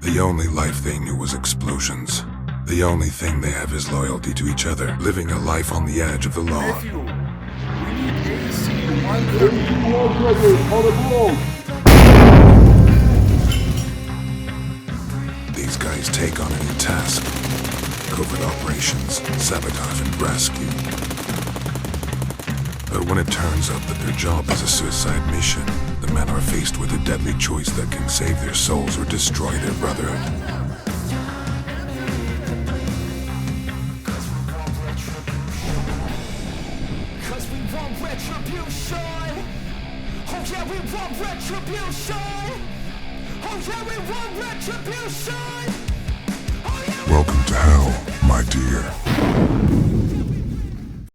The only life they knew was explosions. The only thing they have is loyalty to each other, living a life on the edge of the law. Matthew, we need AC 130. These guys take on any task. Covert operations, sabotage and rescue. But when it turns out that their job is a suicide mission, the men are faced with a deadly choice that can save their souls or destroy their brotherhood. Cause we want retribution. Oh yeah, we want retribution. Oh yeah, we want retribution. Oh yeah, Welcome to hell, my dear.